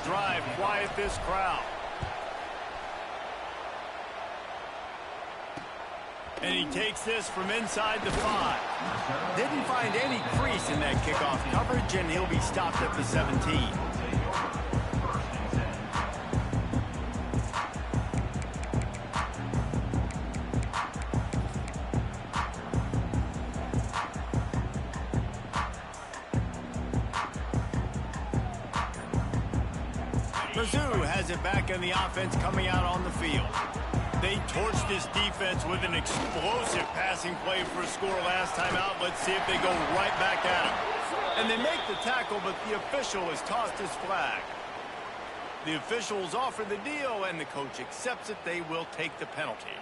drive quiet this crowd. And he takes this from inside the 5. Didn't find any crease in that kickoff coverage, and he'll be stopped at the 17. Mizzou has it back in the offense coming out on the field. They torched this defense with an explosive passing play for a score last time out. Let's see if they go right back at him. And they make the tackle, but the official has tossed his flag. The officials offer the deal, and the coach accepts it. They will take the penalty.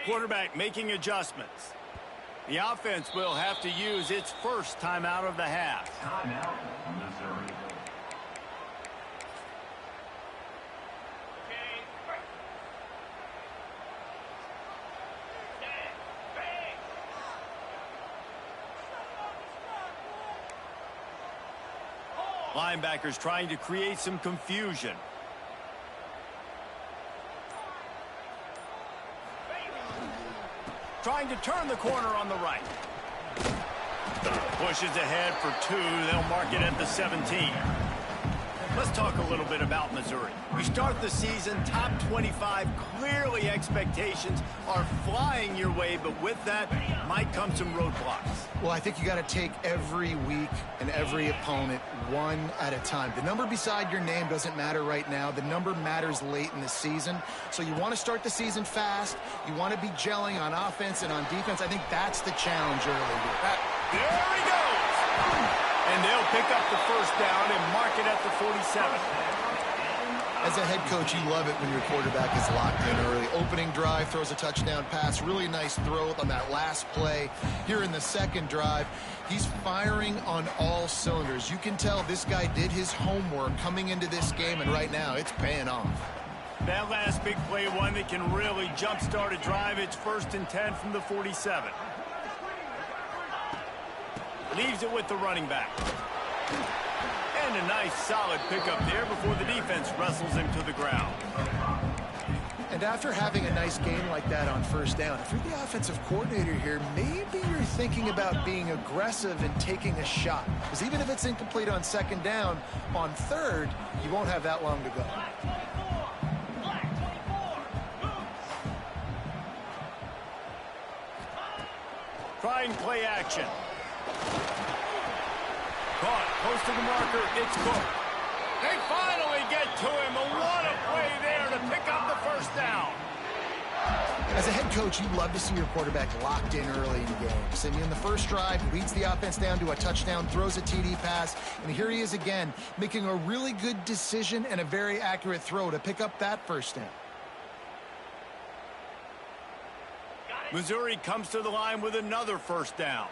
Quarterback making adjustments. The offense will have to use its first timeout of the half. Timeout, Missouri. Linebackers trying to create some confusion. Trying to turn the corner on the right. Pushes ahead for 2. They'll mark it at the 17. Let's talk a little bit about Missouri. We start the season top 25. Clearly expectations are flying your way, but with that might come some roadblocks. Well, I think you got to take every week and every opponent one at a time. The number beside your name doesn't matter right now. The number matters late in the season. So you want to start the season fast. You want to be gelling on offense and on defense. I think that's the challenge early here. There he goes! And they'll pick up the first down and mark it at the 47. As a head coach, you love it when your quarterback is locked in early. Opening drive, throws a touchdown pass. Really nice throw on that last play. Here in the second drive, he's firing on all cylinders. You can tell this guy did his homework coming into this game, and right now it's paying off. That last big play, one that can really jumpstart a drive. It's 1st and 10 from the 47. Leaves it with the running back. And a nice solid pickup there before the defense wrestles him to the ground. And after having a nice game like that on first down, if you're the offensive coordinator here, maybe you're thinking about being aggressive and taking a shot. Because even if it's incomplete on second down, on third, you won't have that long to go. Try and play action. Caught, close to the marker, it's Cook. They finally get to him, and what a play there to pick up the first down. As a head coach, you love to see your quarterback locked in early in games. And in the first drive, leads the offense down to a touchdown, throws a TD pass, and here he is again, making a really good decision and a very accurate throw to pick up that first down. Missouri comes to the line with another first down.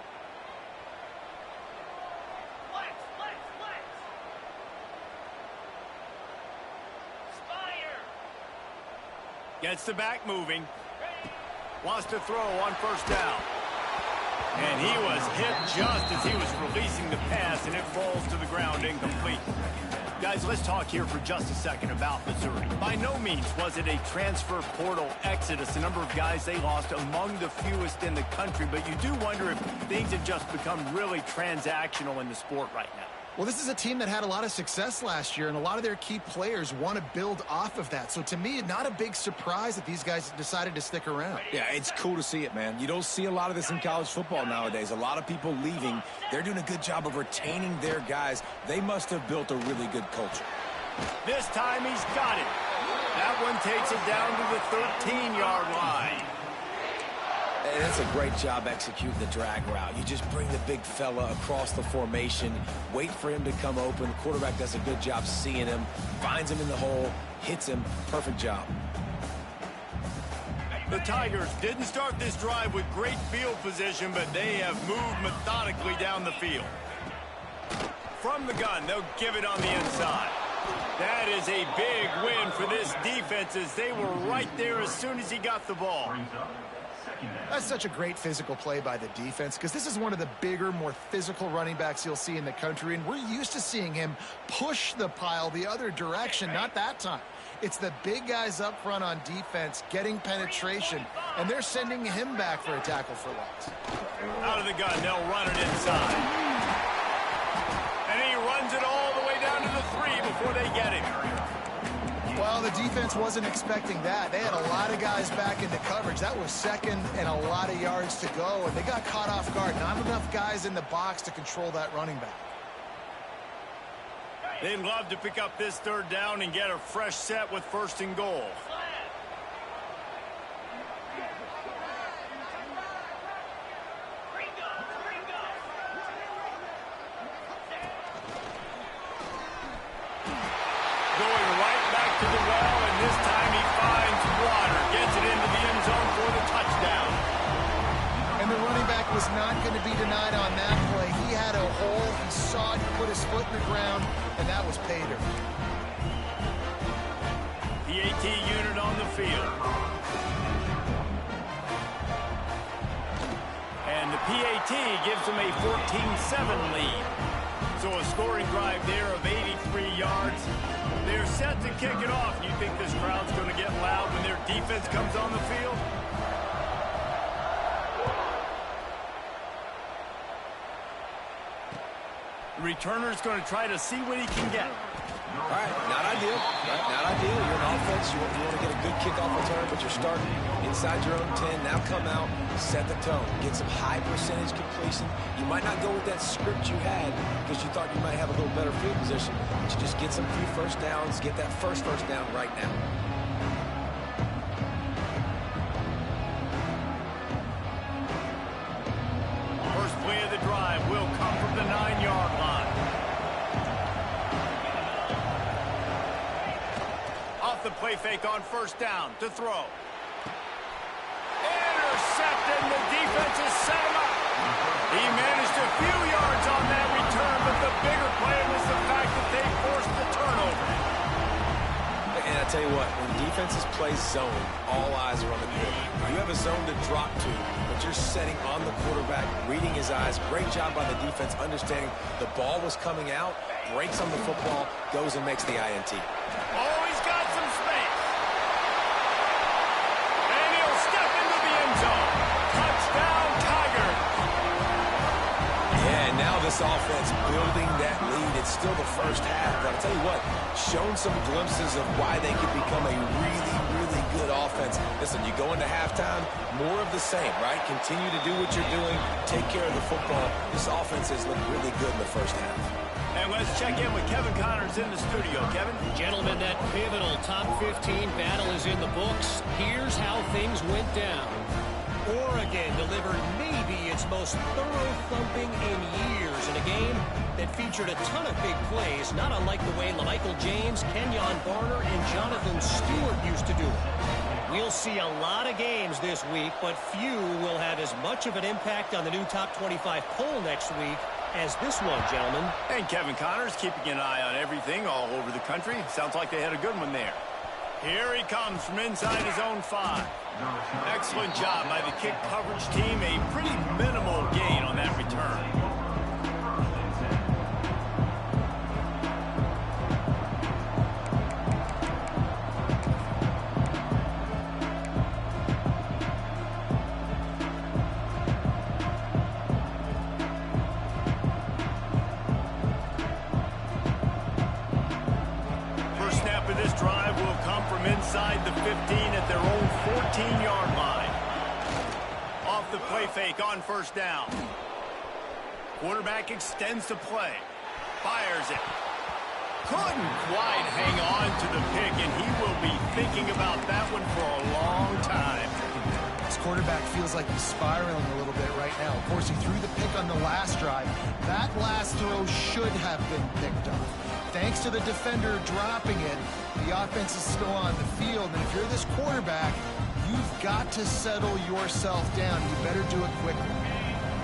Gets the back moving. Wants to throw on first down. And he was hit just as he was releasing the pass, and it falls to the ground incomplete. Guys, let's talk here for just a second about Missouri. By no means was it a transfer portal exodus. The number of guys they lost among the fewest in the country, but you do wonder if things have just become really transactional in the sport right now. Well, this is a team that had a lot of success last year, and a lot of their key players want to build off of that. So to me, not a big surprise that these guys decided to stick around. Yeah, it's cool to see it, man. You don't see a lot of this in college football nowadays. A lot of people leaving. They're doing a good job of retaining their guys. They must have built a really good culture. This time he's got it. That one takes it down to the 13-yard line. And it's a great job executing the drag route. You just bring the big fella across the formation, wait for him to come open. The quarterback does a good job seeing him, finds him in the hole, hits him. Perfect job. The Tigers didn't start this drive with great field position, but they have moved methodically down the field. from the gun. They'll give it on the inside. That is a big win for this defense as they were right there as soon as he got the ball. That's such a great physical play by the defense because this is one of the bigger, more physical running backs you'll see in the country, and we're used to seeing him push the pile the other direction, not that time. It's the big guys up front on defense getting penetration, and they're sending him back for a tackle for loss. Out of the gun, they'll run it inside. And he runs it all the way down to the 3 before they get him. Well, the defense wasn't expecting that. They had a lot of guys back into coverage. That was second and a lot of yards to go, and they got caught off guard. Not enough guys in the box to control that running back. They'd love to pick up this 3rd down and get a fresh set with 1st and goal. Going right back to the well, and this time he finds water. Gets it into the end zone for the touchdown. And the running back was not going to be denied on that play. He had a hole. He saw it, put his foot in the ground, and that was pay dirt. PAT unit on the field. And the PAT gives them a 14-7 lead. So a scoring drive there of 83 yards. They're set to kick it off. You think this crowd's going to get loud when their defense comes on the field? The returner's going to try to see what he can get. All right, not ideal. Not ideal. You're an offense. You want to get a good kickoff return, but you're starting inside your own 10. Now come out, set the tone, get some high percentage completion. You might not go with that script you had because you thought you might have a little better field position, but you just get some few 1st downs, get that first down right now. First play of the drive will come from the 9-yard line. Off the play fake on 1st down to throw. Intercepted, and the defense has set him up. He managed a few yards on that return, but the bigger play was the fact that they forced the turnover. And I tell you what, when defenses play zone, all eyes are on the quarterback. You have a zone to drop to, but you're setting on the quarterback, reading his eyes. Great job by the defense, understanding the ball was coming out, breaks on the football, goes and makes the INT. Oh, he's got some space. And he'll step into the end zone. Touchdown, Tiger. Yeah, and now this offense building that lead. It's still the 1st half, but I'll tell you what, shown some glimpses of why they could become a really, really good offense. Listen, you go into halftime, more of the same, right? Continue to do what you're doing, take care of the football. This offense has looked really good in the 1st half. And let's check in with Kevin Connors in the studio. Kevin? Gentlemen, that pivotal top 15 battle is in the books. Here's how things went down. Oregon delivered maybe its most thorough thumping in years in a game that featured a ton of big plays, not unlike the way LaMichael James, Kenyon Barner, and Jonathan Stewart used to do it. We'll see a lot of games this week, but few will have as much of an impact on the new top 25 poll next week as this one, gentlemen. And Kevin Connors keeping an eye on everything all over the country. Sounds like they had a good one there. Here he comes from inside his own 5. Excellent job by the kick coverage team. A pretty minimal gain on that return. Inside the 15 at their own 14-yard line. Off the play fake on 1st down. Quarterback extends the play. Fires it. Couldn't quite hang on to the pick, and he will be thinking about that one for a long time. This quarterback feels like he's spiraling a little bit right now. Of course, he threw the pick on the last drive. That last throw should have been picked up. Thanks to the defender dropping it, the offense is still on the field. And if you're this quarterback, you've got to settle yourself down. You better do it quickly.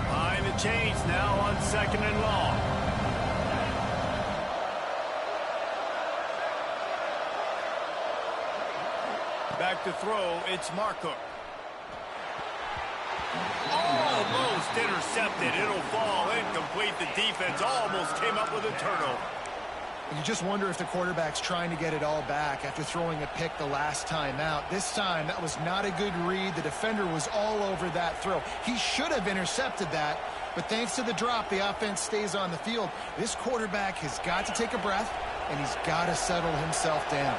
Behind the chains now on 2nd and long. Back to throw, it's Marcook. Almost intercepted. It'll fall incomplete. The defense almost came up with a turnover. You just wonder if the quarterback's trying to get it all back after throwing a pick the last time out. This time, that was not a good read. The defender was all over that throw. He should have intercepted that, but thanks to the drop, the offense stays on the field. This quarterback has got to take a breath, and he's got to settle himself down.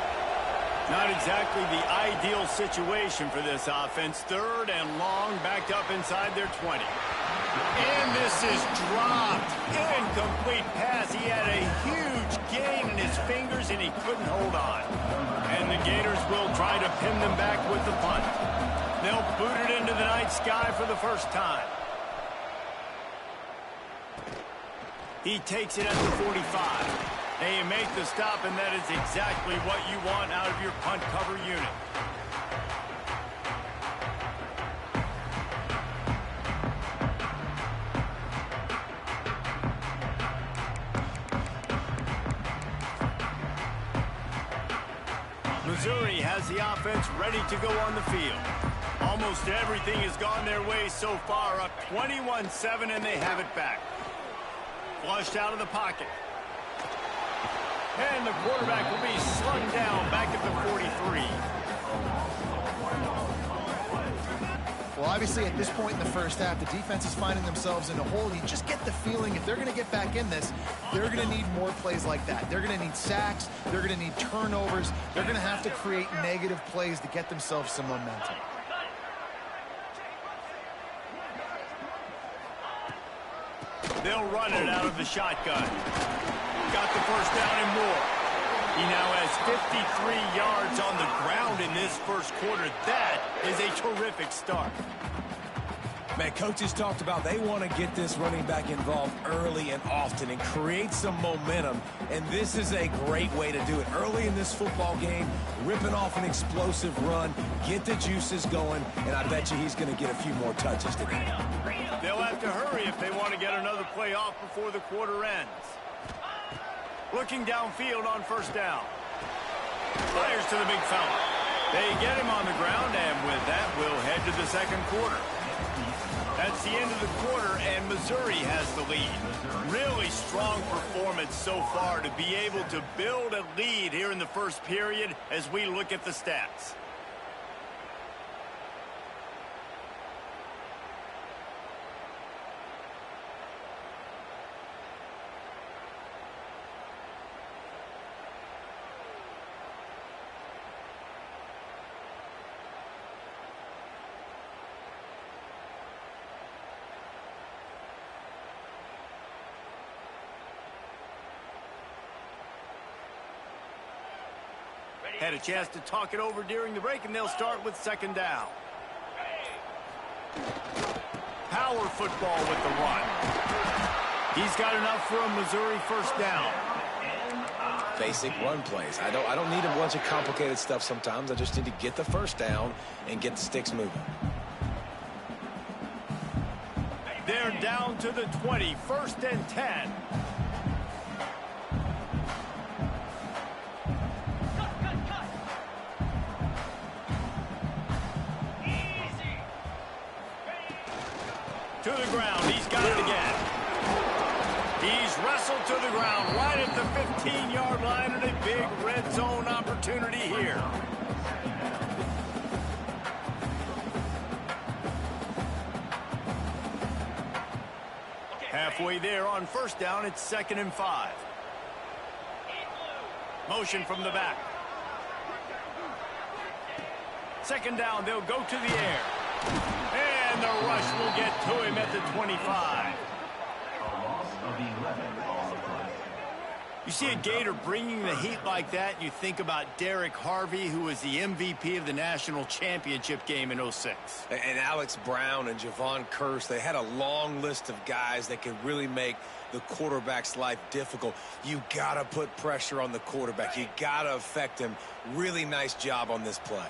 Not exactly the ideal situation for this offense. 3rd and long, backed up inside their 20. And this is dropped. Incomplete pass. He had a huge gain in his fingers, and he couldn't hold on. And the Gators will try to pin them back with the punt. They'll boot it into the night sky for the first time. He takes it at the 45. They make the stop, and that is exactly what you want out of your punt cover unit. Missouri has the offense ready to go on the field. Almost everything has gone their way so far, up 21-7, and they have it back. Flushed out of the pocket. And the quarterback will be slung down back at the 43. Well, obviously, at this point in the first half, the defense is finding themselves in a hole. You just get the feeling if they're going to get back in this, they're going to need more plays like that. They're going to need sacks. They're going to need turnovers. They're going to have to create negative plays to get themselves some momentum. They'll run it out of the shotgun. Got the first down and more. He now has 53 yards on the ground in this first quarter. That is a terrific start. Man, coaches talked about they want to get this running back involved early and often and create some momentum, and this is a great way to do it. Early in this football game, ripping off an explosive run, get the juices going, and I bet you he's going to get a few more touches today. They'll have to hurry if they want to get another play off before the quarter ends. Looking downfield on first down. Fires to the big fella. They get him on the ground, and with that, we'll head to the second quarter. That's the end of the quarter, and Missouri has the lead. Really strong performance so far to be able to build a lead here in the first period as we look at the stats. Had a chance to talk it over during the break, and they'll start with second down. Power football with the run. He's got enough for a Missouri first down. Basic run plays. I don't need a bunch of complicated stuff sometimes. I just need to get the first down and get the sticks moving. They're down to the 20, 1st and 10. To the ground. He's got it again. He's wrestled to the ground right at the 15-yard line, and a big red zone opportunity here. Halfway there on first down, it's 2nd and 5. Motion from the back. Second down, they'll go to the air. And the rush will get to him at the 25. You see a Gator bringing the heat like that, and you think about Derek Harvey, who was the MVP of the national championship game in '06. And Alex Brown and Javon Curse, they had a long list of guys that could really make the quarterback's life difficult. You got to put pressure on the quarterback. You got to affect him. Really nice job on this play.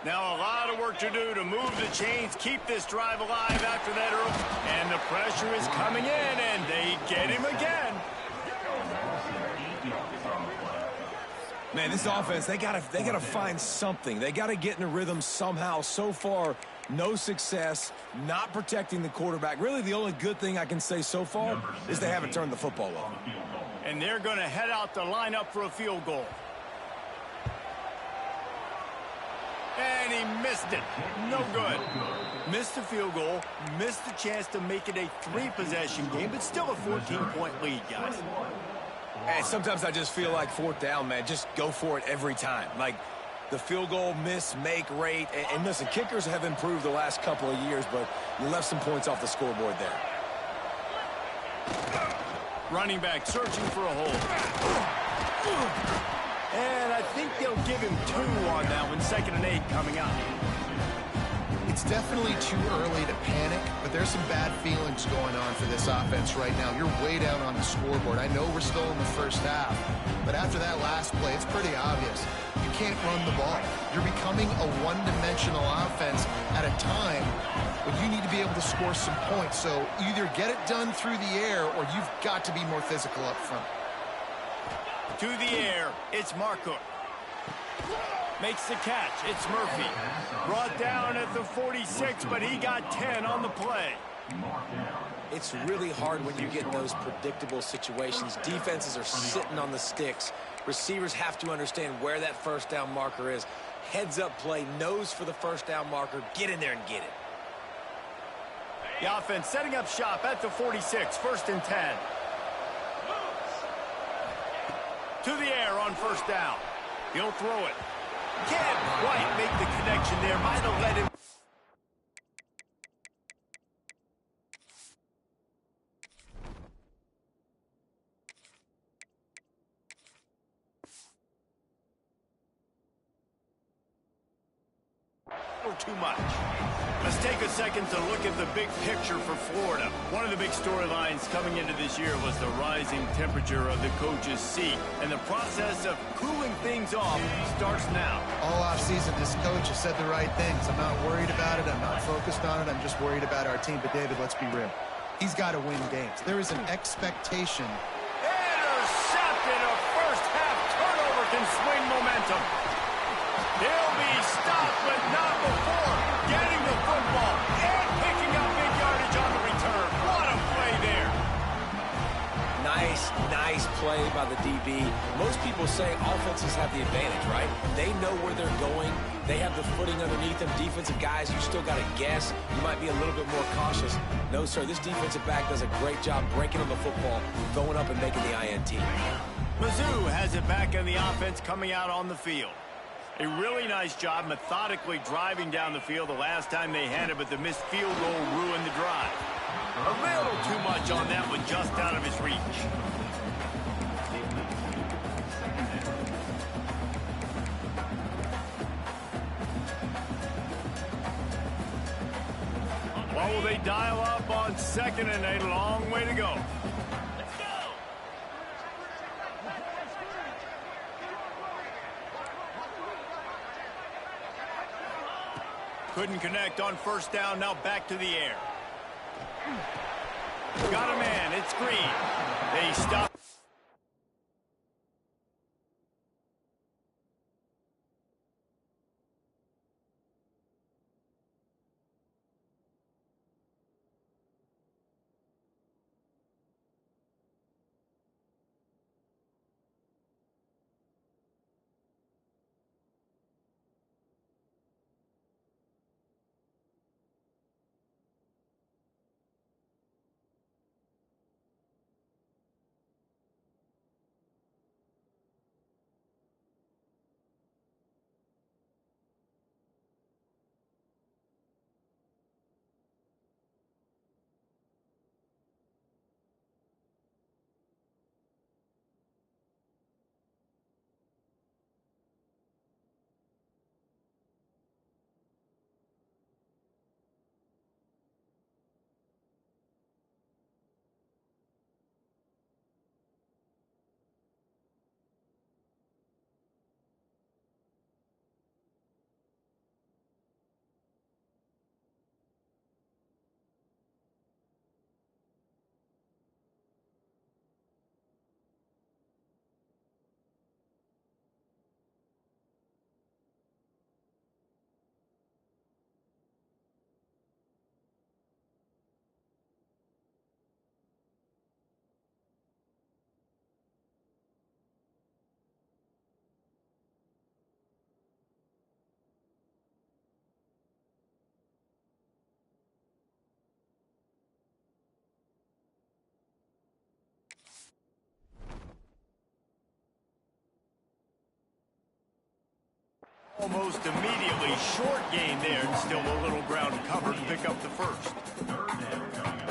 Now a lot of work to do to move the chains, keep this drive alive after that early. And the pressure is coming in, and they get him again. Man, this offense, they gotta find something. They gotta get in a rhythm somehow. So far, no success, not protecting the quarterback. Really, the only good thing I can say so far is they haven't turned the football over. And they're going to head out to line up for a field goal. And he missed it. No good. Missed the field goal, missed the chance to make it a 3-possession game, but still a 14-point lead, guys. And sometimes I just feel like fourth down, man, just go for it every time. Like the field goal miss, make rate. And listen, kickers have improved the last couple of years, but you left some points off the scoreboard there. Running back searching for a hole. And I think they'll give him 2 on that one. 2nd and 8 coming up. It's definitely too early to panic, but there's some bad feelings going on for this offense right now. You're way down on the scoreboard. I know we're still in the first half, but after that last play, it's pretty obvious. You can't run the ball. You're becoming a one-dimensional offense at a time when you need to be able to score some points. So either get it done through the air or you've got to be more physical up front. To the air, it's Marco. Makes the catch. It's Murphy. Brought down at the 46, but he got 10 on the play. It's really hard when you get in those predictable situations. Defenses are sitting on the sticks. Receivers have to understand where that first down marker is. Heads up play, nose for the first down marker. Get in there and get it. The offense setting up shop at the 46, 1st and 10. To the air on first down. He'll throw it. Can't quite make the connection there. Might have let him. Too much. Let's take a second to look at the big picture for Florida. One of the big storylines coming into this year was the rising temperature of the coach's seat, and the process of cooling things off starts now. All offseason, this coach has said the right things. I'm not worried about it. I'm not focused on it. I'm just worried about our team. But, David, let's be real. He's got to win games. There is an expectation. Intercepted. A first-half turnover can swing momentum. He'll be stopped, but not before getting the football and picking up big yardage on the return. What a play there. Nice play by the DB. Most people say offenses have the advantage, right? They know where they're going. They have the footing underneath them. Defensive guys, you still got to guess. You might be a little bit more cautious. No, sir, this defensive back does a great job breaking on the football, going up and making the INT. Mizzou has it back in the offense coming out on the field. A really nice job methodically driving down the field the last time they had it, but the missed field goal ruined the drive. A little too much on that one, just out of his reach. What will they dial up on 2nd and 8? A long way to go. Couldn't connect on first down, now back to the air. Got a man, it's Green. They stop. Almost immediately, short gain there, and still a little ground covered to pick up the first.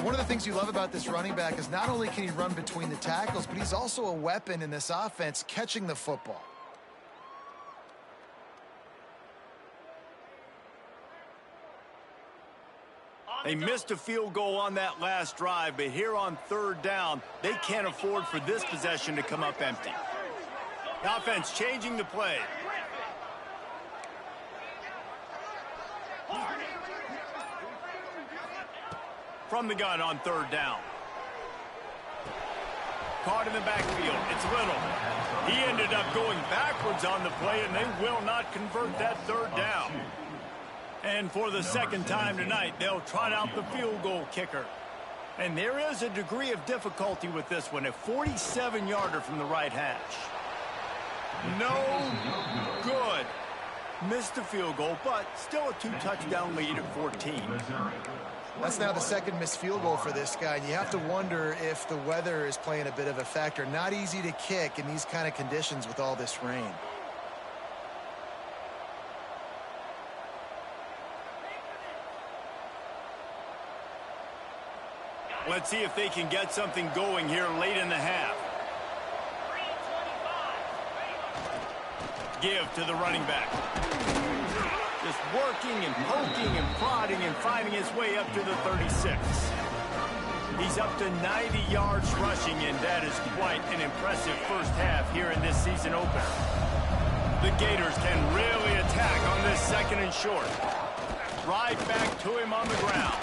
One of the things you love about this running back is not only can he run between the tackles, but he's also a weapon in this offense catching the football. They missed a field goal on that last drive, but here on third down, they can't afford for this possession to come up empty. The offense changing the play. From the gun on third down. Caught in the backfield. It's Little. He ended up going backwards on the play, and they will not convert that third down. And for the second time tonight, they'll trot out the field goal kicker. And there is a degree of difficulty with this one, a 47-yarder from the right hash. No good. Missed the field goal, but still a 2-touchdown lead at 14. That's now the second missed field goal for this guy, and you have to wonder if the weather is playing a bit of a factor. Not easy to kick in these kind of conditions with all this rain. Let's see if they can get something going here late in the half. Give to the running back. Just working and poking and prodding and finding his way up to the 36. He's up to 90 yards rushing, and that is quite an impressive first half here in this season opener. The Gators can really attack on this second and short. Right back to him on the ground.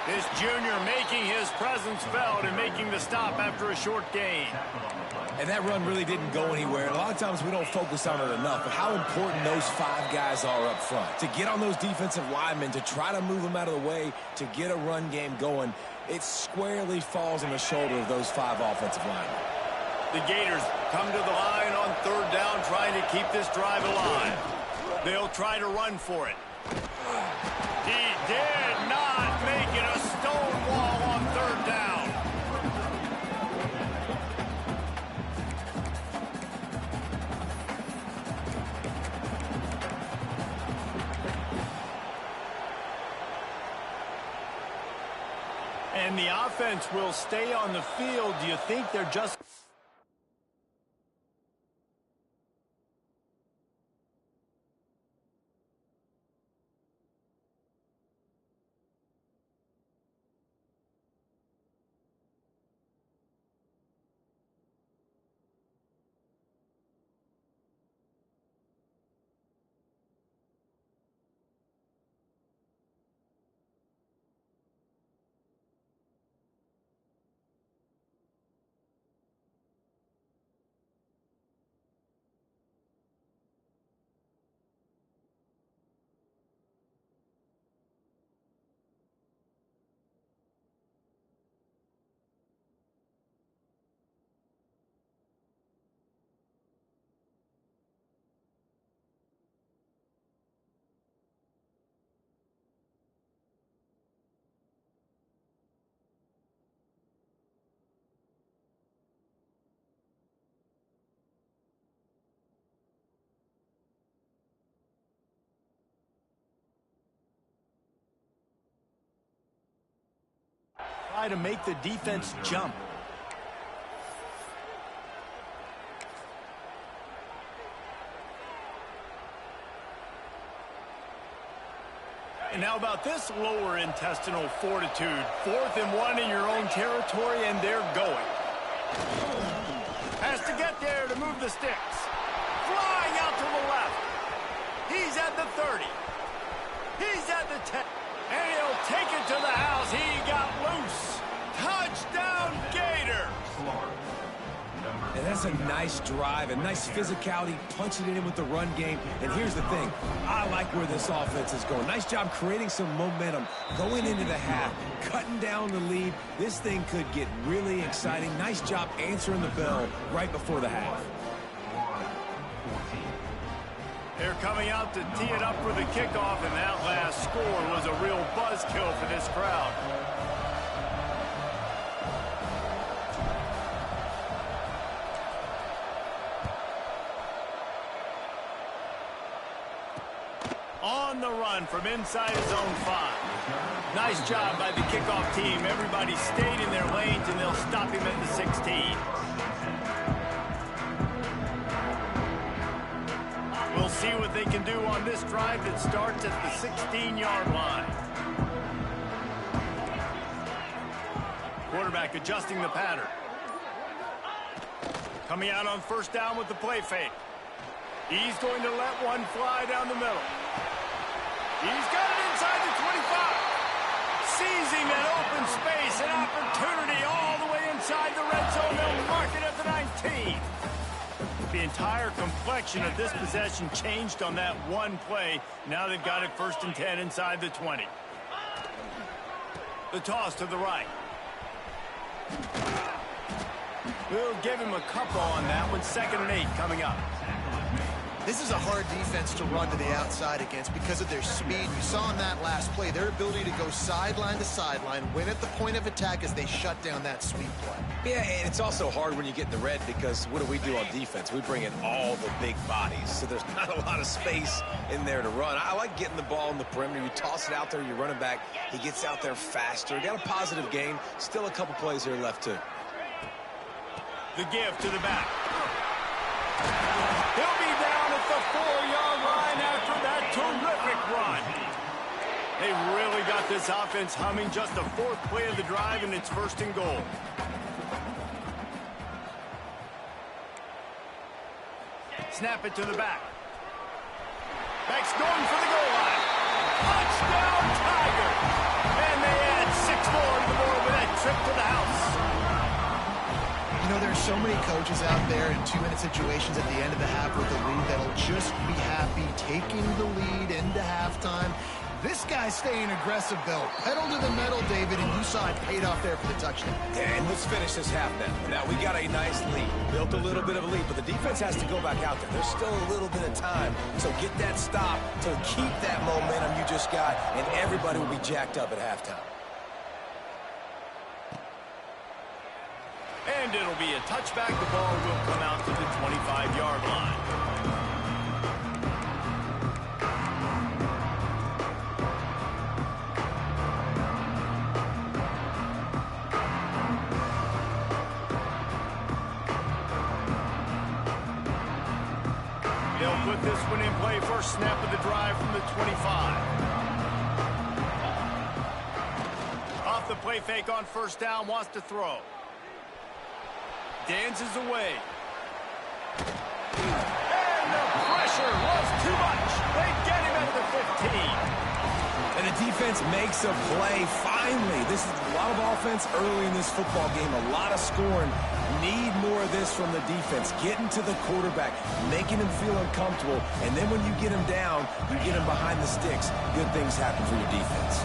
This junior making his presence felt and making the stop after a short gain. And that run really didn't go anywhere. A lot of times we don't focus on it enough, but how important those 5 guys are up front. To get on those defensive linemen, to try to move them out of the way, to get a run game going, it squarely falls on the shoulder of those 5 offensive linemen. The Gators come to the line on third down, trying to keep this drive alive. They'll try to run for it. He did not make it a stone wall on third down. And the offense will stay on the field. Do you think they're just... try to make the defense jump. And now about this lower intestinal fortitude. 4th and 1 in your own territory, and they're going. Has to get there to move the sticks. Flying out to the left. He's at the 30. He's at the 10. And he'll take it to the house. He got loose. Touchdown, Gators. And that's a nice drive, a nice physicality, punching it in with the run game. And here's the thing, I like where this offense is going. Nice job creating some momentum, going into the half, cutting down the lead. This thing could get really exciting. Nice job answering the bell right before the half. They're coming out to tee it up for the kickoff, and that last score was a real buzzkill for this crowd. On the run from inside his own 5. Nice job by the kickoff team. Everybody stayed in their lanes, and they'll stop him at the 16. We'll see what they can do on this drive that starts at the 16-yard line. Quarterback adjusting the pattern. Coming out on first down with the play fake. He's going to let one fly down the middle. He's got it inside the 25. Seizing that open space, an opportunity all the way inside the red zone. They'll mark it at the 19. The entire complexion of this possession changed on that one play. Now they've got it 1st and 10 inside the 20. The toss to the right. We'll give him a couple on that one. 2nd and 8 coming up. This is a hard defense to run to the outside against because of their speed. You saw in that last play their ability to go sideline to sideline, win at the point of attack as they shut down that sweep play. Yeah, and it's also hard when you get in the red because what do on defense? We bring in all the big bodies, so there's not a lot of space in there to run. I like getting the ball in the perimeter. You toss it out there, you run it back. He gets out there faster. Got a positive game. Still a couple plays here left, too. The give to the back. He'll be down at the 4-yard line after that terrific run. They really got this offense humming. Just the 4th play of the drive, and it's 1st and goal. Snap it to the back. Back's going for the goal line. Touchdown, Tiger! And they add 6 more to the board with that trip to the house. You know, there's so many coaches out there in 2-minute situations at the end of the half with the lead that'll just be happy taking the lead into halftime. This guy's staying aggressive, though. Pedal to the metal, David, and you saw it paid off there for the touchdown. Yeah, and let's finish this half now. Now, we got a nice lead. Built a little bit of a lead, but the defense has to go back out there. There's still a little bit of time. So get that stop to keep that momentum you just got, and everybody will be jacked up at halftime. And it'll be a touchback. The ball will come out to the 25-yard line. They'll put this one in play. First snap of the drive from the 25. Off the play fake on first down. Wants to throw. Dances away. And the pressure was too much. They get him at the 15. And the defense makes a play. Finally, this is a lot of offense early in this football game. A lot of scoring. Need more of this from the defense. Getting to the quarterback, making him feel uncomfortable. And then when you get him down, you get him behind the sticks. Good things happen for your defense.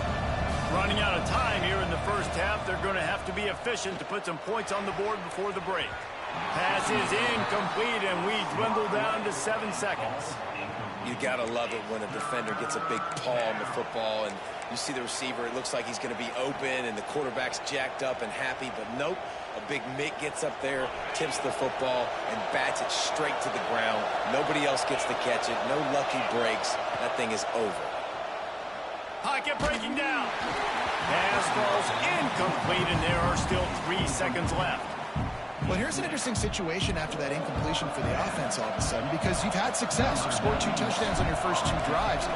Running out of time here in the first half. They're going to have to be efficient to put some points on the board before the break. Pass is incomplete, and we dwindle down to 7 seconds. You got to love it when a defender gets a big paw on the football, and you see the receiver. It looks like he's going to be open, and the quarterback's jacked up and happy, but nope. A big Mick gets up there, tips the football, and bats it straight to the ground. Nobody else gets to catch it. No lucky breaks. That thing is over. Pocket breaking down. Pass falls incomplete, and there are still 3 seconds left. Well, here's an interesting situation after that incompletion for the offense all of a sudden, because you've had success. You've scored 2 touchdowns on your first 2 drives.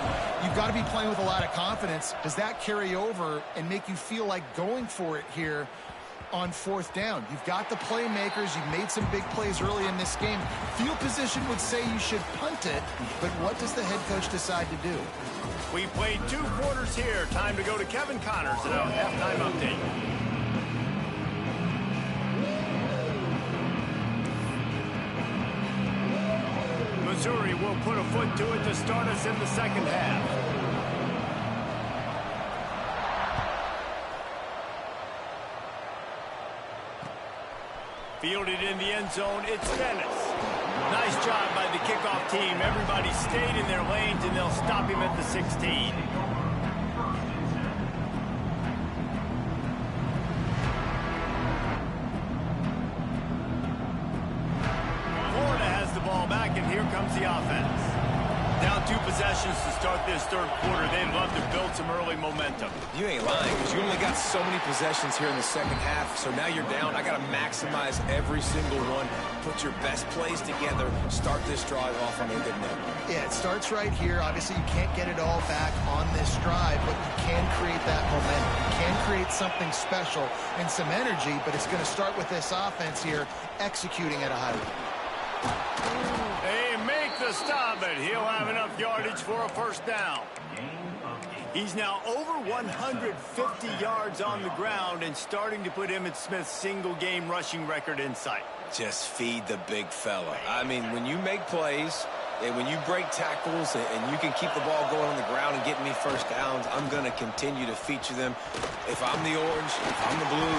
You've got to be playing with a lot of confidence. Does that carry over and make you feel like going for it here on 4th down? You've got the playmakers. You've made some big plays early in this game. Field position would say you should punt it, but what does the head coach decide to do? We played 2 quarters here. Time to go to Kevin Connors and a halftime update. Missouri will put a foot to it to start us in the second half. Fielded in the end zone, it's Dennis. Nice job by the kickoff team. Everybody stayed in their lanes, and they'll stop him at the 16. Florida has the ball back, and here comes the offense. Down 2 possessions to start this third quarter. They'd love to build some early momentum. You ain't lying, because you only got so many possessions here in the second half, so now you're down. I got to maximize every single one. Put your best plays together. Start this drive off on a good note. Yeah, it starts right here. Obviously, you can't get it all back on this drive, but you can create that momentum. You can create something special and some energy, but it's going to start with this offense here executing at a high level. They make the stop, but he'll have enough yardage for a first down. He's now over 150 yards on the ground and starting to put Emmitt Smith's single-game rushing record in sight. Just feed the big fella. I mean, when you make plays and when you break tackles and you can keep the ball going on the ground and get me first downs, I'm going to continue to feature them. If I'm the orange, if I'm the blue,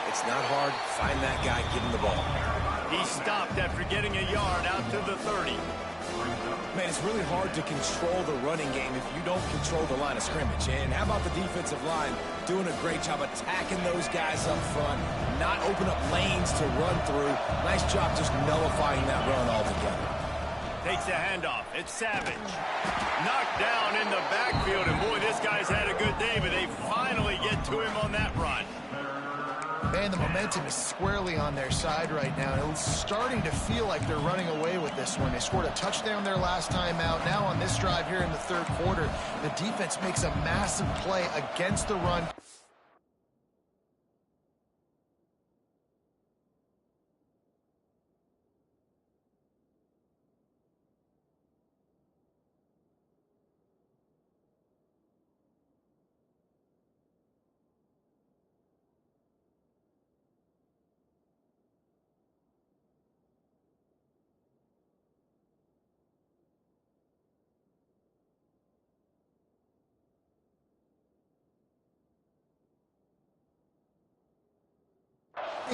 it's not hard. Find that guy, give him the ball. He stopped after getting a yard out to the 30. Man, it's really hard to control the running game if you don't control the line of scrimmage. And how about the defensive line doing a great job attacking those guys up front, not open up lanes to run through. Nice job just nullifying that run altogether. Takes the handoff. It's Savage. Knocked down in the backfield, and boy, this guy's had a good day, but they finally get to him on that run. Man, the momentum is squarely on their side right now. It's starting to feel like they're running away with this one. They scored a touchdown their last time out. Now on this drive here in the third quarter, the defense makes a massive play against the run.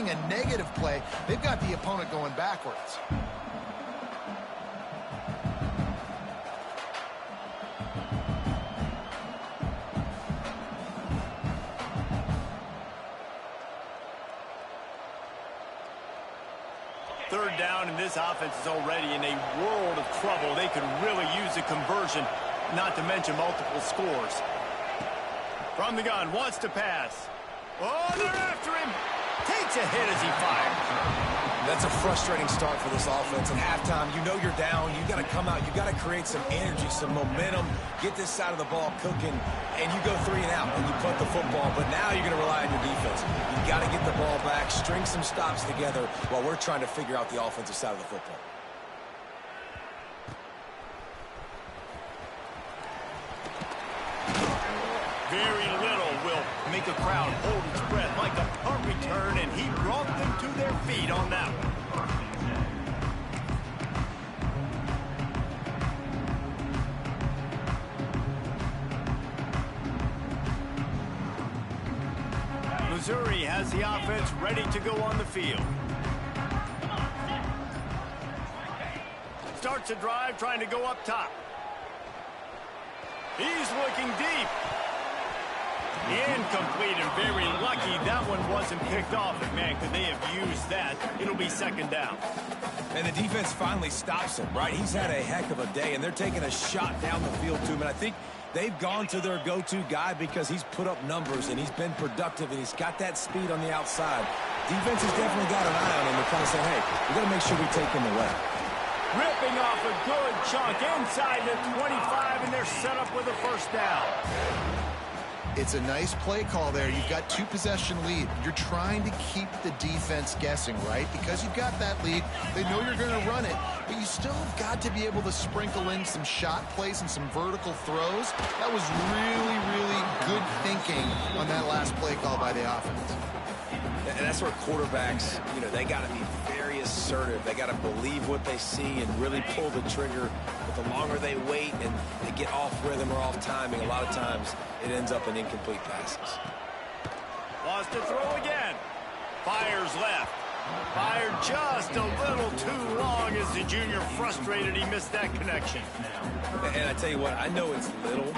A negative play, they've got the opponent going backwards. Third down, and this offense is already in a world of trouble. They could really use a conversion, not to mention multiple scores. From the gun, wants to pass. Oh, they're after him. Takes a hit as he fires. That's a frustrating start for this offense. At halftime, you know you're down. You got to come out. You got to create some energy, some momentum, get this side of the ball cooking, and you go 3 and out and you punt the football. But now you're going to rely on your defense. You got to get the ball back, string some stops together while we're trying to figure out the offensive side of the football. Very little will make a crowd hold its breath like a punt return, and he brought them to their feet on that one. Missouri has the offense ready to go on the field. Starts a drive trying to go up top. He's looking deep. Incomplete, and very lucky that one wasn't picked off. But man, could they have used that? It'll be second down. And the defense finally stops him, right? He's had a heck of a day, and they're taking a shot down the field to him. And I think they've gone to their go-to guy because he's put up numbers, and he's been productive, and he's got that speed on the outside. Defense has definitely got an eye on him. They're kind of saying, hey, we got to make sure we take him away. Ripping off a good chunk inside the 25, and they're set up with a first down. It's a nice play call there. You've got 2-possession lead. You're trying to keep the defense guessing, right? Because you've got that lead. They know you're going to run it, but you still have got to be able to sprinkle in some shot plays and some vertical throws. That was really, really good thinking on that last play call by the offense. And that's where quarterbacks, you know, they got to be very assertive. They got to believe what they see and really pull the trigger. But the longer they wait and they get off rhythm or off timing, a lot of times it ends up in incomplete passes. Wants to throw again. Fires left. Fired just a little too long is the junior frustrated he missed that connection. And I tell you what, I know it's little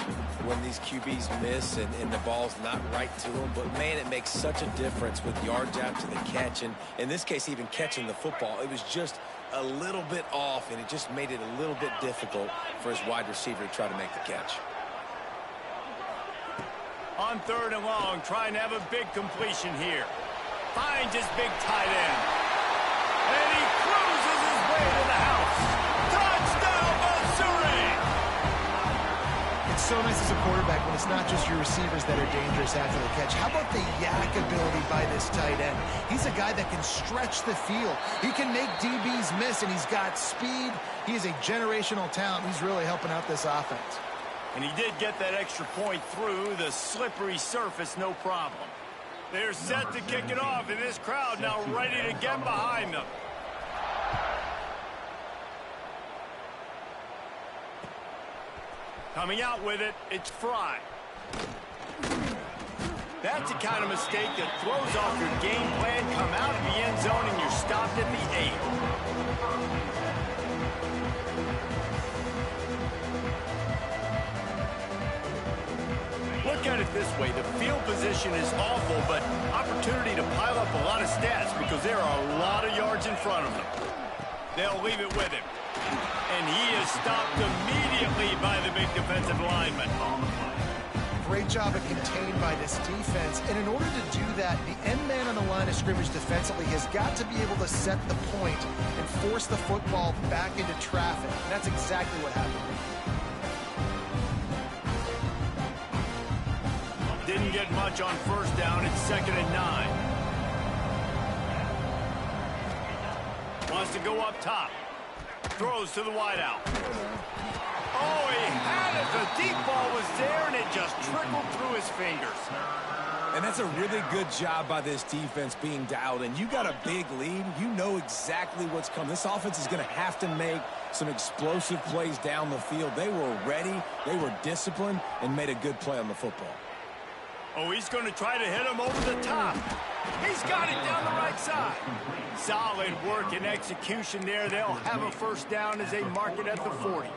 when these QBs miss and the ball's not right to them, but man, it makes such a difference with yards after the catch, and in this case, even catching the football. It was just a little bit off, and it just made it a little bit difficult for his wide receiver to try to make the catch. On 3rd and long, trying to have a big completion here. Finds his big tight end. And he cruises his way to the house. Touchdown, Missouri! It's so nice as a quarterback when it's not just your receivers that are dangerous after the catch. How about the yak ability by this tight end? He's a guy that can stretch the field. He can make DBs miss, and he's got speed. He is a generational talent. He's really helping out this offense. And he did get that extra point through the slippery surface, no problem. They're set to kick it off, and this crowd now ready to get behind them. Coming out with it, it's Fry. That's the kind of mistake that throws off your game plan. Come out of the end zone, and you're stopped at the 8. Look at it this way. The field position is awful, but opportunity to pile up a lot of stats because there are a lot of yards in front of them. They'll leave it with him. And he is stopped immediately by the big defensive lineman. Great job of contained by this defense. And in order to do that, the end man on the line of scrimmage defensively has got to be able to set the point and force the football back into traffic. And that's exactly what happened. Didn't get much on 1st down. It's 2nd and 9. Wants to go up top. Throws to the wideout. Oh, he had it. The deep ball was there, and it just trickled through his fingers. And that's a really good job by this defense being dialed in. You got a big lead. You know exactly what's coming. This offense is going to have to make some explosive plays down the field. They were ready. They were disciplined and made a good play on the football. Oh, he's going to try to hit him over the top. He's got it down the right side. Solid work and execution there. They'll have a 1st down as they mark it at the 40.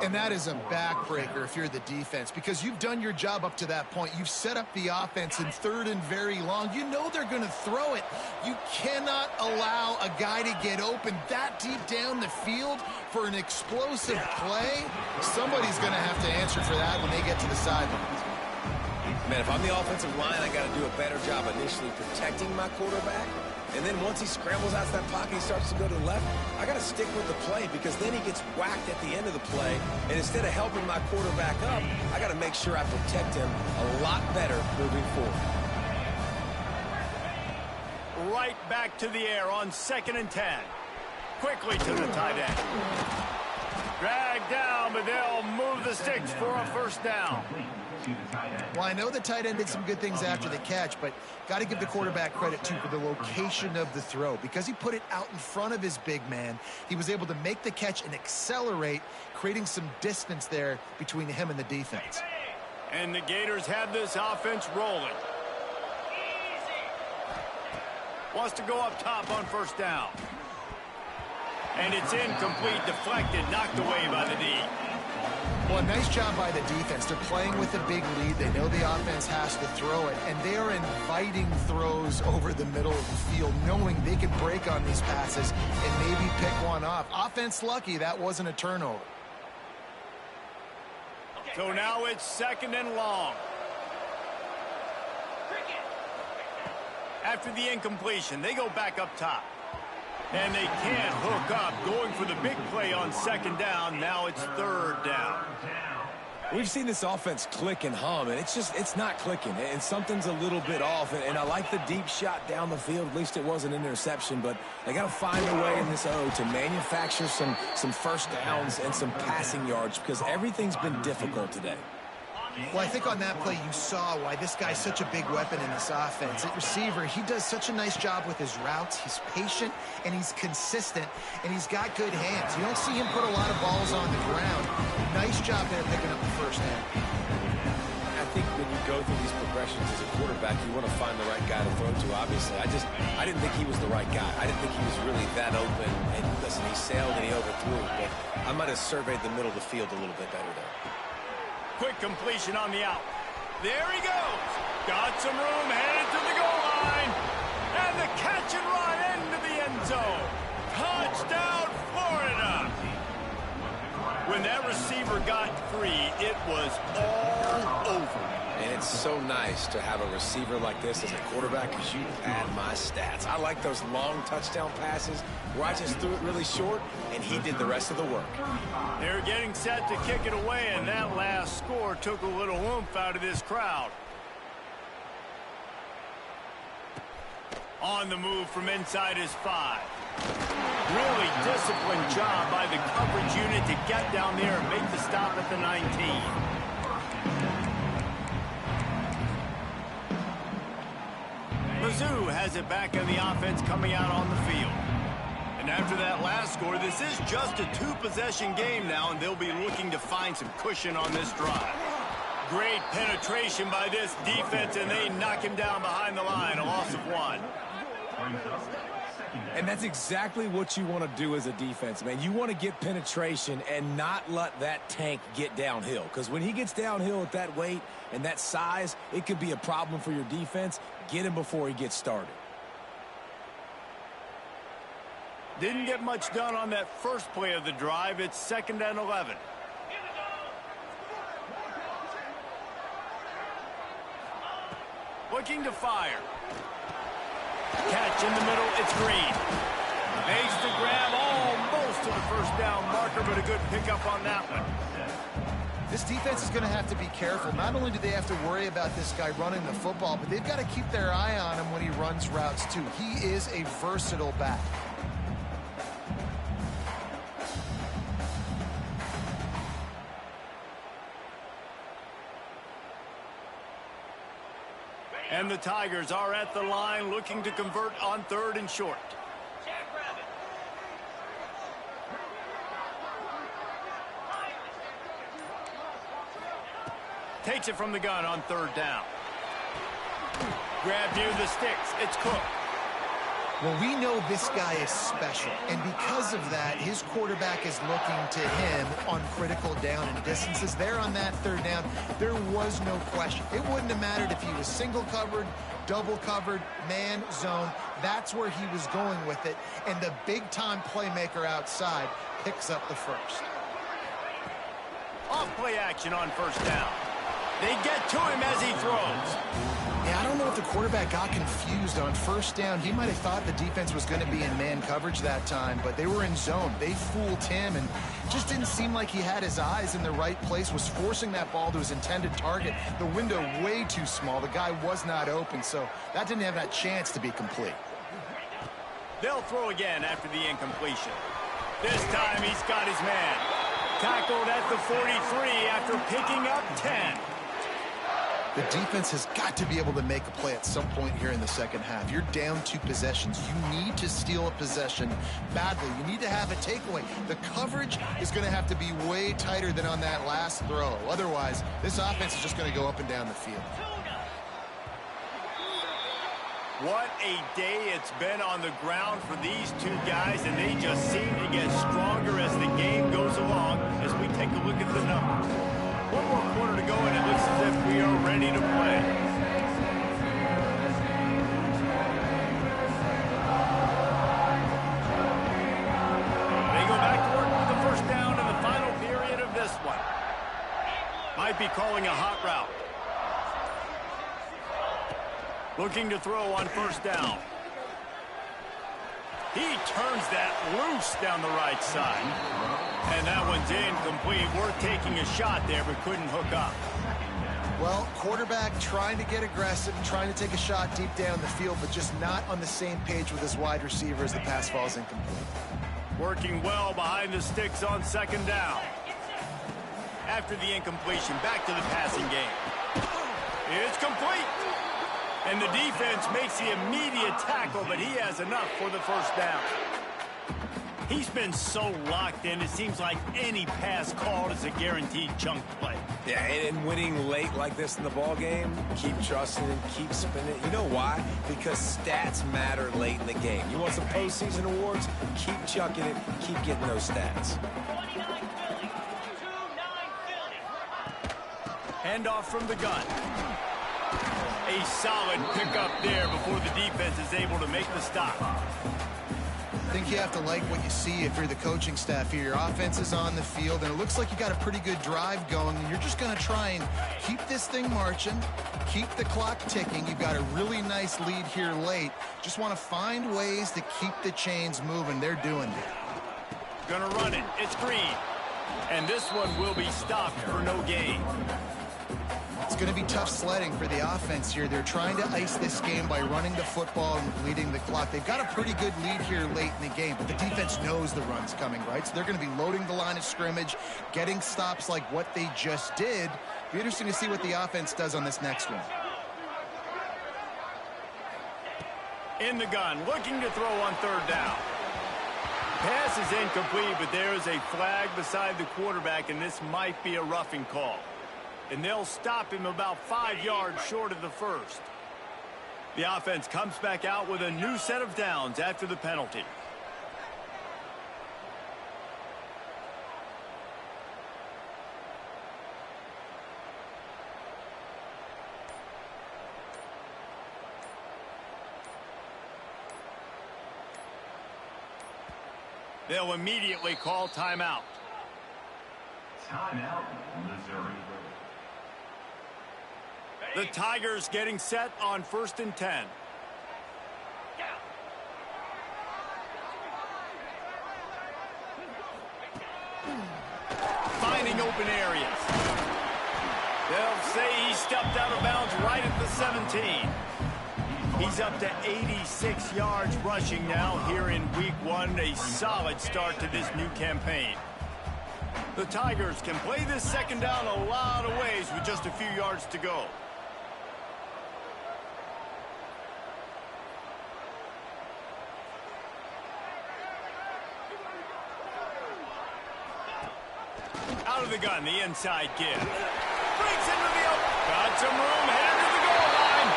And that is a backbreaker if you're the defense, because you've done your job up to that point. You've set up the offense in 3rd and very long. You know they're going to throw it. You cannot allow a guy to get open that deep down the field for an explosive play. Somebody's going to have to answer for that when they get to the sidelines. Man, if I'm the offensive line, I got to do a better job initially protecting my quarterback. And then once he scrambles out of that pocket, he starts to go to the left, I got to stick with the play because then he gets whacked at the end of the play. And instead of helping my quarterback up, I got to make sure I protect him a lot better moving forward. Right back to the air on 2nd and 10. Quickly to the tight end. Dragged down, but they'll move the sticks for a 1st down. Well, I know the tight end did some good things after the catch, but got to give the quarterback credit, too, for the location of the throw. Because he put it out in front of his big man, he was able to make the catch and accelerate, creating some distance there between him and the defense. And the Gators have this offense rolling. Wants to go up top on 1st down. And it's incomplete, deflected, knocked away by the D. Well, nice job by the defense. They're playing with a big lead. They know the offense has to throw it, and they are inviting throws over the middle of the field, knowing they can break on these passes and maybe pick one off. Offense lucky that wasn't a turnover. So now it's 2nd and long. After the incompletion, they go back up top. And they can't hook up, going for the big play on 2nd down. Now it's 3rd down. We've seen this offense click and hum, and it's not clicking, and something's a little bit off. And I like the deep shot down the field. At least it wasn't an interception, but they got to find a way in this O to manufacture some 1st downs and some passing yards because everything's been difficult today. Well, I think on that play you saw why this guy's such a big weapon in this offense. At receiver, he does such a nice job with his routes. He's patient, and he's consistent, and he's got good hands. You don't see him put a lot of balls on the ground. Nice job there picking up the 1st down. I think when you go through these progressions as a quarterback, you want to find the right guy to throw to, obviously. I didn't think he was the right guy. I didn't think he was really that open. And listen, he sailed and he overthrew, but I might have surveyed the middle of the field a little bit better there. Quick completion on the out. There he goes. Got some room, headed to the goal line. And the catch and run into the end zone. Touchdown, Florida. When that receiver got free, it was all over. And it's so nice to have a receiver like this as a quarterback because you add my stats. I like those long touchdown passes where I just threw it really short and he did the rest of the work. They're getting set to kick it away, and that last score took a little oomph out of this crowd. On the move from inside his 5. Really disciplined job by the coverage unit to get down there and make the stop at the 19. Mizzou has it back in the offense coming out on the field. And after that last score, this is just a 2-possession game now, and they'll be looking to find some cushion on this drive. Great penetration by this defense, and they knock him down behind the line, a loss of 1. And that's exactly what you want to do as a defense, man. You want to get penetration and not let that tank get downhill. Because when he gets downhill at that weight and that size, it could be a problem for your defense. Get him before he gets started. Didn't get much done on that first play of the drive. It's 2nd and 11. Looking to fire. Catch in the middle, it's Green. Makes the grab almost to the first down marker, but a good pickup on that one. This defense is going to have to be careful. Not only do they have to worry about this guy running the football, but they've got to keep their eye on him when he runs routes too. He is a versatile back. And the Tigers are at the line looking to convert on 3rd and short. Takes it from the gun on 3rd down. Grab near the sticks. It's Cook. Well, we know this guy is special, and because of that, his quarterback is looking to him on critical down and distances. There on that 3rd down, there was no question. It wouldn't have mattered if he was single covered, double covered, man, zone. That's where he was going with it, and the big-time playmaker outside picks up the first. Off play action on 1st down. They get to him as he throws. Yeah, I don't know if the quarterback got confused on 1st down. He might have thought the defense was going to be in man coverage that time, but they were in zone. They fooled him, and just didn't seem like he had his eyes in the right place, was forcing that ball to his intended target. The window way too small. The guy was not open, so that didn't have that chance to be complete. They'll throw again after the incompletion. This time he's got his man. Tackled at the 43 after picking up 10. The defense has got to be able to make a play at some point here in the 2nd half. You're down 2 possessions. You need to steal a possession badly. You need to have a takeaway. The coverage is going to have to be way tighter than on that last throw. Otherwise, this offense is just going to go up and down the field. What a day it's been on the ground for these 2 guys, and they just seem to get stronger as the game goes along as we take a look at the numbers. 1 more quarter to go, and it looks as if we are ready to play. They go back to work with the 1st down in the final period of this one. Might be calling a hot route. Looking to throw on 1st down. He turns that loose down the right side. And that one's incomplete. Worth taking a shot there, but couldn't hook up. Well, quarterback trying to get aggressive, trying to take a shot deep down the field, but just not on the same page with his wide receiver as the pass falls incomplete. Working well behind the sticks on 2nd down. After the incompletion, back to the passing game. It's complete. And the defense makes the immediate tackle, but he has enough for the 1st down. He's been so locked in, it seems like any pass called is a guaranteed chunk play. Yeah, and winning late like this in the ball game, keep trusting it, keep spinning. You know why? Because stats matter late in the game. You want some postseason awards? Keep chucking it, keep getting those stats. 29 Philly, 2-9 Philly. Handoff from the gun. A solid pickup there before the defense is able to make the stop. I think you have to like what you see if you're the coaching staff here. Your offense is on the field, and it looks like you got a pretty good drive going, and you're just going to try and keep this thing marching, keep the clock ticking. You've got a really nice lead here late. Just want to find ways to keep the chains moving. They're doing it. Gonna run it. It's Green. And this one will be stopped for no gain. It's going to be tough sledding for the offense here. They're trying to ice this game by running the football and leading the clock. They've got a pretty good lead here late in the game, but the defense knows the run's coming, right? So they're going to be loading the line of scrimmage, getting stops like what they just did. Be interesting to see what the offense does on this next one. In the gun, looking to throw on third down. Pass is incomplete, but there is a flag beside the quarterback, and this might be a roughing call. And they'll stop him about 5 yards short of the first. The offense comes back out with a new set of downs after the penalty. They'll immediately call timeout. Timeout, Missouri. The Tigers getting set on 1st and 10. Finding open areas. They'll say he stepped out of bounds right at the 17. He's up to 86 yards rushing now here in week 1. A solid start to this new campaign. The Tigers can play this second down a lot of ways with just a few yards to go. Out of the gun, the inside give. Breaks into the open. Got some room, headed to the goal line.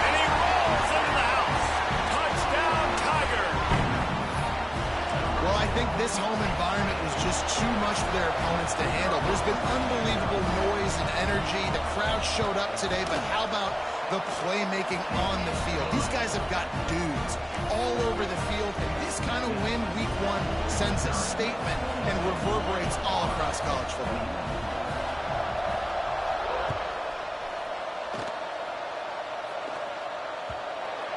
And he rolls into the house. Touchdown, Tiger. Well, I think this home environment was just too much for their opponents to handle. There's been unbelievable noise and energy. The crowd showed up today, but how about the playmaking on the field? These guys have got dudes all over the field, and this kind of win week 1 sends a statement and reverberates all across college football.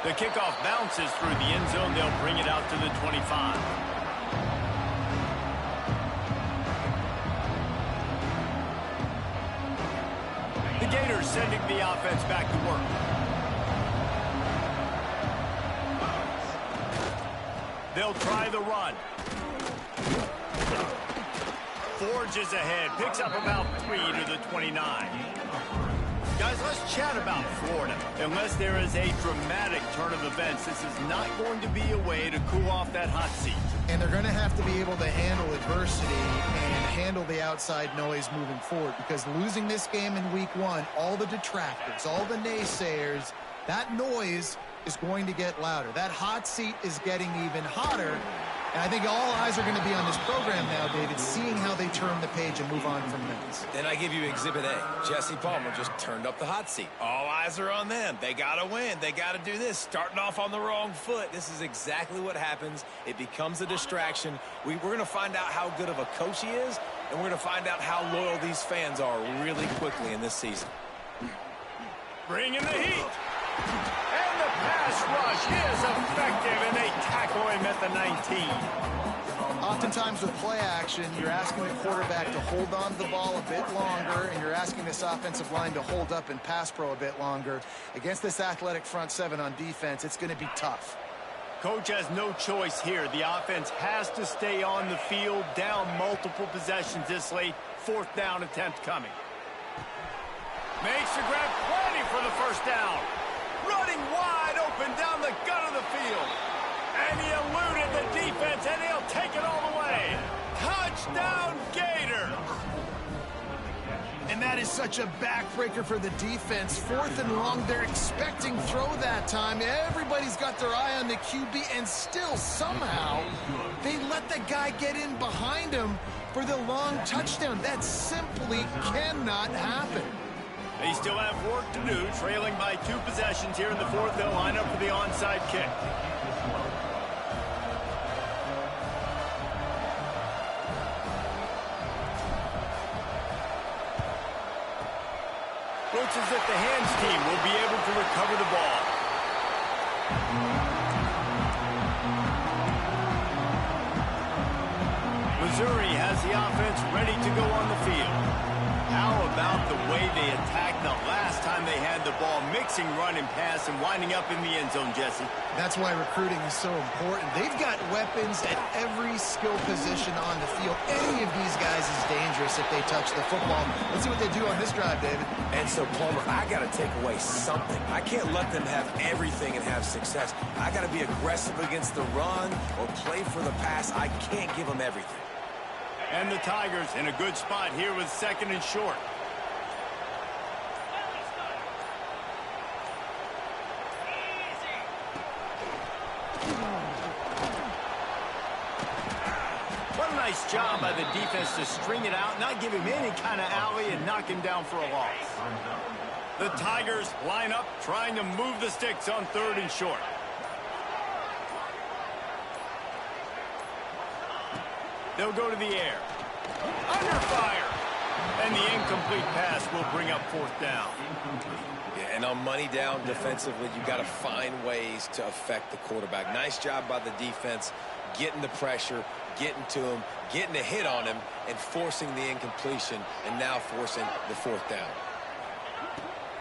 The kickoff bounces through the end zone. They'll bring it out to the 25. The Gators sending the offense back to work. They'll try the run. Forges ahead, picks up about 3 to the 29. Guys, let's chat about Florida. Unless there is a dramatic turn of events, this is not going to be a way to cool off that hot seat. And they're going to have to be able to handle adversity and handle the outside noise moving forward, because losing this game in week 1, all the detractors, all the naysayers, that noise is going to get louder. That hot seat is getting even hotter. And I think all eyes are going to be on this program now, David, seeing how they turn the page and move on from this. Then I give you Exhibit A. Jesse Palmer just turned up the hot seat. All eyes are on them. They got to win. They got to do this. Starting off on the wrong foot. This is exactly what happens. It becomes a distraction. We're going to find out how good of a coach he is, and we're going to find out how loyal these fans are really quickly in this season. Bringing the heat. And the pass rush is effective, and they tackle him at the 19. Oftentimes with play action, you're asking the quarterback to hold on to the ball a bit longer, and you're asking this offensive line to hold up in pass pro a bit longer. Against this athletic front seven on defense, it's going to be tough. Coach has no choice here. The offense has to stay on the field, down multiple possessions this late. 4th down attempt coming. Makes the grab, plenty for the first down. Running wide open down the gut of the field. And he eluded the defense, and he'll take it all the way. Touchdown, Gators! And that is such a backbreaker for the defense. 4th and long, they're expecting throw that time. Everybody's got their eye on the QB, and still somehow they let the guy get in behind him for the long touchdown. That simply cannot happen. They still have work to do, trailing by 2 possessions here in the 4th. They'll line up for the onside kick. Looks as if the hands team will be able to recover the ball. Missouri has the offense ready to go on the field. How about the way they attacked the last time they had the ball, mixing run and pass and winding up in the end zone, Jesse? That's why recruiting is so important. They've got weapons at every skill position on the field. Any of these guys is dangerous if they touch the football. Let's see what they do on this drive, David. And so, Palmer, I got to take away something. I can't let them have everything and have success. I got to be aggressive against the run or play for the pass. I can't give them everything. And the Tigers in a good spot here with 2nd and short. What a nice job by the defense to string it out, not give him any kind of alley, and knock him down for a loss. The Tigers line up, trying to move the sticks on 3rd and short. They'll go to the air. Under fire. And the incomplete pass will bring up 4th down. Yeah, and on money down defensively, you've got to find ways to affect the quarterback. Nice job by the defense, getting the pressure, getting to him, getting a hit on him, and forcing the incompletion, and now forcing the 4th down.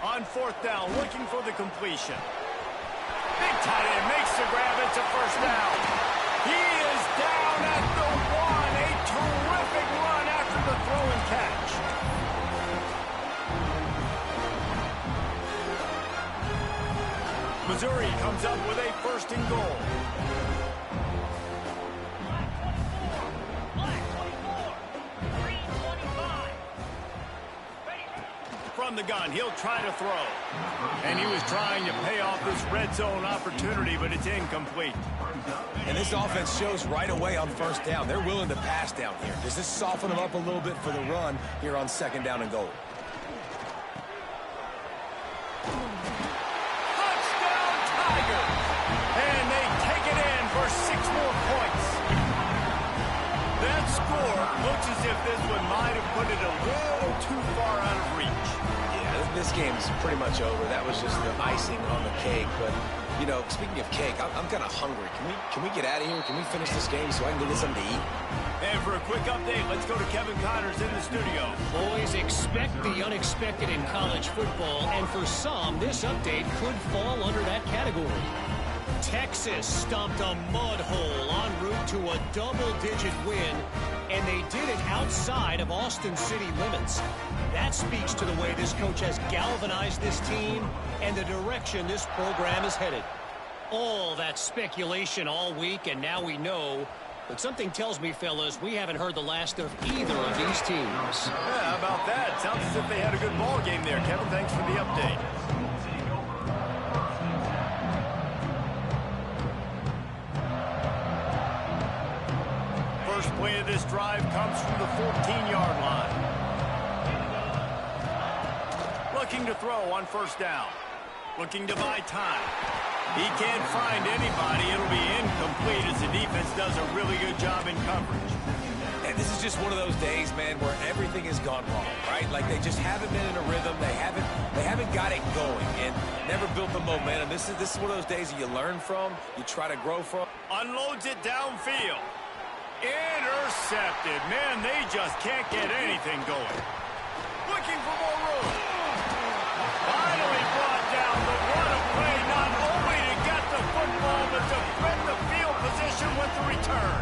On 4th down, looking for the completion. Big tight end makes the grab. It's a 1st down. He is down at the 1. A terrific run after the throw and catch. Missouri comes up with a 1st and goal. From the gun, he'll try to throw. And he was trying to pay off this red zone opportunity, but it's incomplete. And this offense shows right away on 1st down. They're willing to pass down here. Does this soften them up a little bit for the run here on 2nd down and goal? Touchdown, Tigers! And they take it in for 6 more points. That score looks as if this one might have put it a little too far out of reach. Yeah, this game's pretty much over. That was just the icing on the cake. But, you know, speaking of cake, I'm kind of hungry. Can we get out of here? Can we finish this game so I can go get something to eat? And for a quick update, let's go to Kevin Connors in the studio. Boys, expect the unexpected in college football, and for some, this update could fall under that category. Texas stomped a mud hole en route to a double-digit win, and they did it outside of Austin city limits. That speaks to the way this coach has galvanized this team and the direction this program is headed. All that speculation all week, and now we know. But something tells me, fellas, we haven't heard the last of either of these teams. Yeah, how about that? Sounds as if they had a good ball game there. Kevin, thanks for the update. First play of this drive comes from the 14-yard line. Looking to throw on 1st down. Looking to buy time. He can't find anybody. It'll be incomplete as the defense does a really good job in coverage. And this is just one of those days, man, where everything has gone wrong, right? Like they just haven't been in a rhythm. They haven't got it going and never built the momentum. This is one of those days that you learn from, you try to grow from. Unloads it downfield. Intercepted. Man, they just can't get anything going. Looking for more room. Finally brought down, but what a play, not only to get the football, but to defend the field position with the return.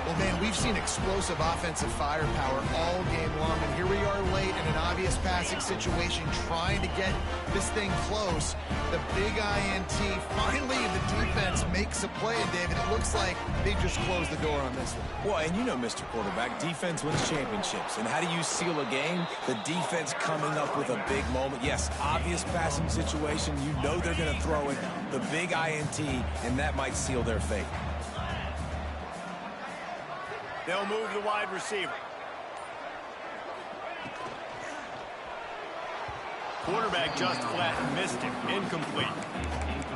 Well, man, we've seen explosive offensive firepower all game long, and here we are late in an obvious passing situation trying to get this thing close. The big INT, finally the defense makes a play, and David, it looks like they just closed the door on this one. Well, and you know, Mr. Quarterback, defense wins championships. And how do you seal a game? The defense coming up with a big moment. Yes, obvious passing situation. You know they're going to throw it. The big INT, and that might seal their fate. They'll move the wide receiver. Quarterback just flat missed him. Incomplete.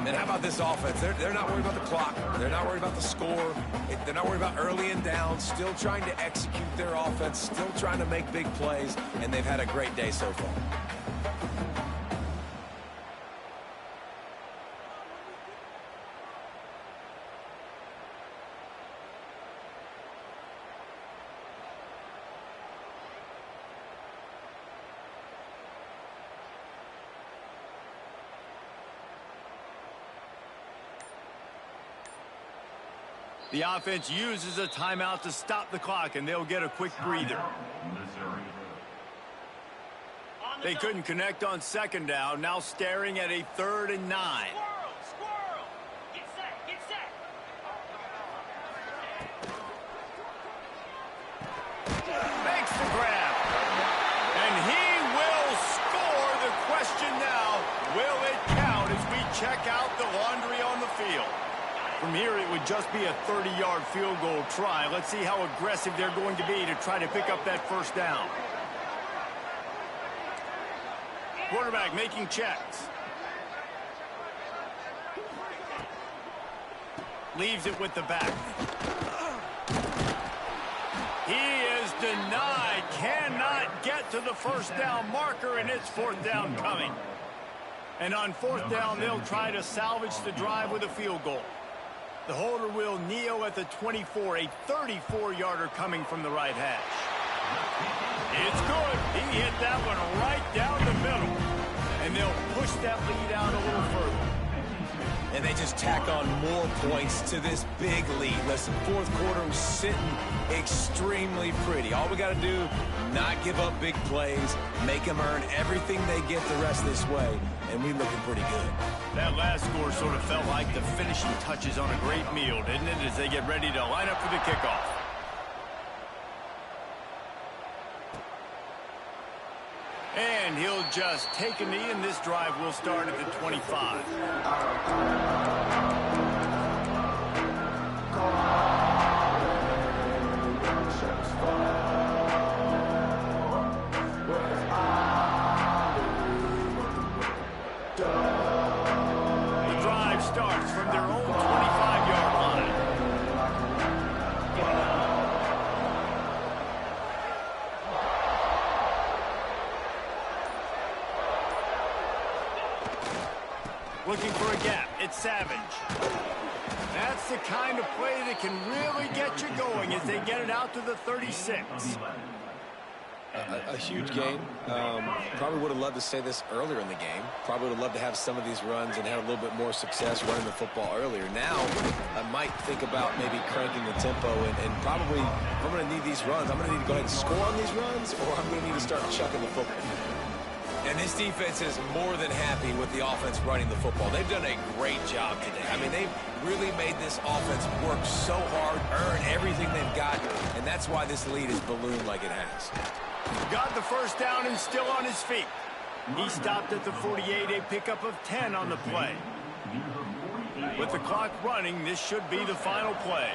And how about this offense? They're not worried about the clock. They're not worried about the score. They're not worried about early and down. Still trying to execute their offense. Still trying to make big plays. And they've had a great day so far. The offense uses a timeout to stop the clock, and they'll get a quick breather. They couldn't connect on second down. Now staring at a 3rd and 9. Squirrel! Get set! Get set! Makes the grab. And he will score. The question now, will it count as we check out the laundry on the field? From here, it would just be a 30-yard field goal try. Let's see how aggressive they're going to be to try to pick up that first down. Quarterback making checks. Leaves it with the back. He is denied. Cannot get to the first down marker, and it's 4th down coming. And on 4th down, they'll try to salvage the drive with a field goal. The holder will kneel at the 24, a 34-yarder coming from the right hash. It's good. He hit that one right down the middle. And they'll push that lead out a little further. And they just tack on more points to this big lead. Listen, 4th quarter was sitting extremely pretty. All we got to do, not give up big plays, make them earn everything they get the rest of this way, and we looking pretty good. That last score sort of felt like the finishing touches on a great meal, didn't it, as they get ready to line up for the kickoff. And he'll just take a knee, and this drive will start at the 25. The drive starts from their own 25-yard line. Looking for a gap. It's Savage. That's the kind of play that can really get you going as they get it out to the 36. A huge game. Probably would have loved to say this earlier in the game. Probably would have loved to have some of these runs and had a little bit more success running the football earlier. Now, I might think about maybe cranking the tempo and probably, if I'm going to need these runs, I'm going to need to go ahead and score on these runs, or I'm going to need to start chucking the football. And this defense is more than happy with the offense running the football. They've done a great job today. I mean, they've really made this offense work so hard, earn everything they've got, and that's why this lead is ballooned like it has. Got the first down and still on his feet. He stopped at the 48, a pickup of 10 on the play. With the clock running, this should be the final play.